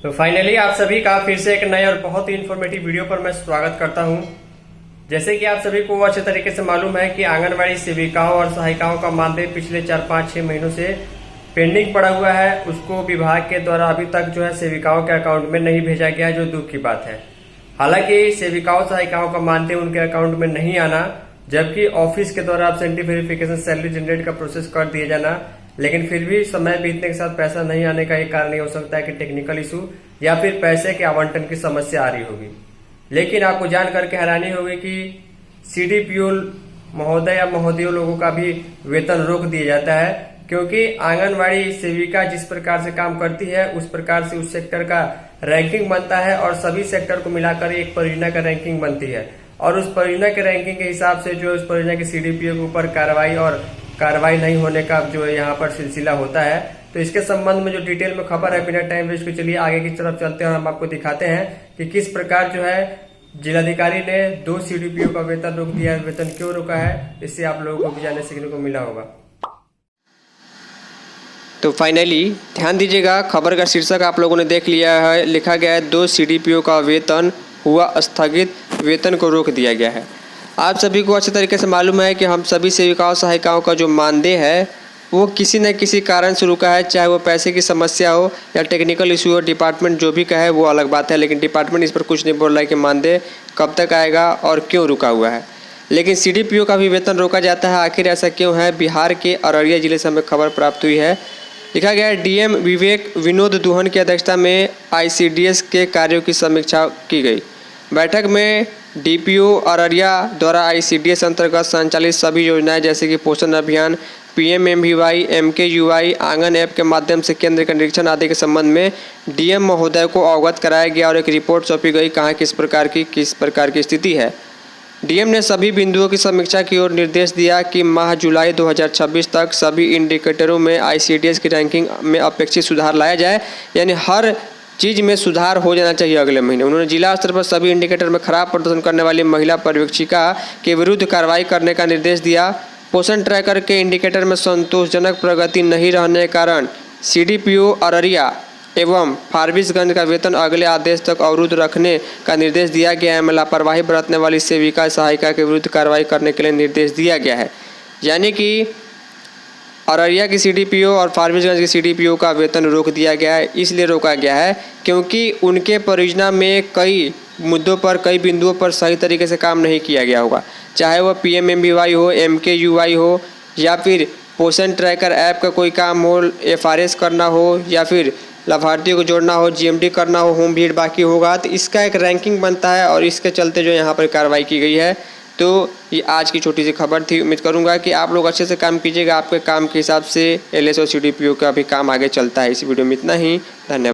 तो फाइनली आप सभी का फिर से एक नए और बहुत ही इन्फॉर्मेटिव वीडियो पर मैं स्वागत करता हूं। जैसे कि आप सभी को अच्छे तरीके से मालूम है कि आंगनवाड़ी सेविकाओं और सहायिकाओं का मानदेय पिछले 4-5-6 महीनों से पेंडिंग पड़ा हुआ है। उसको विभाग के द्वारा अभी तक जो है सेविकाओं के अकाउंट में नहीं भेजा गया है, जो दुख की बात है। हालांकि सेविकाओं सहायिकाओं का मानदेय उनके अकाउंट में नहीं आना, जबकि ऑफिस के द्वारा एब्सेंटी वेरिफिकेशन सैलरी जनरेट का प्रोसेस कर दिया जाना, लेकिन फिर भी समय बीतने के साथ पैसा नहीं आने का एक कारण ये हो सकता है कि टेक्निकल इशू या फिर पैसे के आवंटन की समस्या आ रही होगी। लेकिन आपको जान करके हैरानी होगी कि सीडीपीओ महोदय या महोदयों लोगों का भी वेतन रोक दिया जाता है, क्योंकि आंगनवाड़ी सेविका जिस प्रकार से काम करती है उस प्रकार से उस सेक्टर का रैंकिंग बनता है और सभी सेक्टर को मिलाकर एक परियोजना का रैंकिंग बनती है। और उस परियोजना के रैंकिंग के हिसाब से जो उस परियोजना के सीडीपीओ के ऊपर कार्रवाई नहीं होने का जो है यहाँ पर सिलसिला होता है। तो इसके संबंध में जो डिटेल में खबर है, बिना टाइम वेस्ट के चलिए आगे की तरफ चलते हैं और हम आपको दिखाते हैं कि किस प्रकार जो है जिलाधिकारी ने 2 सीडीपीओ का वेतन रोक दिया है। वेतन क्यों रोका है, इससे आप लोगों को भी जानने सीखने को मिला होगा। तो फाइनली ध्यान दीजिएगा, खबर का शीर्षक आप लोगों ने देख लिया है। लिखा गया है 2 सीडीपीओ का वेतन हुआ स्थगित, वेतन को रोक दिया गया है। आप सभी को अच्छे तरीके से मालूम है कि हम सभी सेविकाओं सहायिकाओं का जो मानदेय है वो किसी न किसी कारण से रुका है, चाहे वो पैसे की समस्या हो या टेक्निकल इशू हो। डिपार्टमेंट जो भी कहे वो अलग बात है, लेकिन डिपार्टमेंट इस पर कुछ नहीं बोल रहा है कि मानदेय कब तक आएगा और क्यों रुका हुआ है। लेकिन सीडीपीओ का भी वेतन रोका जाता है, आखिर ऐसा क्यों है? बिहार के अररिया जिले से हमें खबर प्राप्त हुई है। लिखा गया है डीएम विवेक विनोद दुहन की अध्यक्षता में आईसीडीएस के कार्यों की समीक्षा की गई। बैठक में डीपीओ अररिया द्वारा आईसीडीएस अंतर्गत संचालित सभी योजनाएं जैसे कि पोषण अभियान, पीएमएमवीवाई, एमकेयूवाई, आंगन ऐप के माध्यम से केंद्र का निरीक्षण आदि के संबंध में डीएम महोदय को अवगत कराया गया और एक रिपोर्ट सौंपी गई, कहाँ किस प्रकार की स्थिति है। डीएम ने सभी बिंदुओं की समीक्षा की और निर्देश दिया कि माह जुलाई 2026 तक सभी इंडिकेटरों में आईसीडीएस की रैंकिंग में अपेक्षित सुधार लाया जाए, यानी हर चीज़ में सुधार हो जाना चाहिए अगले महीने। उन्होंने जिला स्तर पर सभी इंडिकेटर में खराब प्रदर्शन करने वाली महिला पर्यवेक्षिका के विरुद्ध कार्रवाई करने का निर्देश दिया। पोषण ट्रैकर के इंडिकेटर में संतोषजनक प्रगति नहीं रहने के कारण सीडीपीओ अररिया एवं फारबिसगंज का वेतन अगले आदेश तक अवरुद्ध रखने का निर्देश दिया गया है। लापरवाही बरतने वाली सेविका सहायिका के विरुद्ध कार्रवाई करने के लिए निर्देश दिया गया है। यानी कि अररिया की सीडीपीओ और फारबिसगंज की सीडीपीओ का वेतन रोक दिया गया है। इसलिए रोका गया है क्योंकि उनके परियोजना में कई मुद्दों पर, कई बिंदुओं पर सही तरीके से काम नहीं किया गया होगा, चाहे वह पीएमएमवीवाई हो, एमकेयूवाई हो या फिर पोषण ट्रैकर ऐप का कोई काम हो, एफआरएस करना हो या फिर लाभार्थियों को जोड़ना हो, जीएमडी करना हो, होम भीड़ बाकी होगा। तो इसका एक रैंकिंग बनता है और इसके चलते जो यहाँ पर कार्रवाई की गई है। तो ये आज की छोटी सी खबर थी। उम्मीद करूंगा कि आप लोग अच्छे से काम कीजिएगा। आपके काम के हिसाब से एलएस और सीडीपीओ का भी काम आगे चलता है। इस वीडियो में इतना ही। धन्यवाद।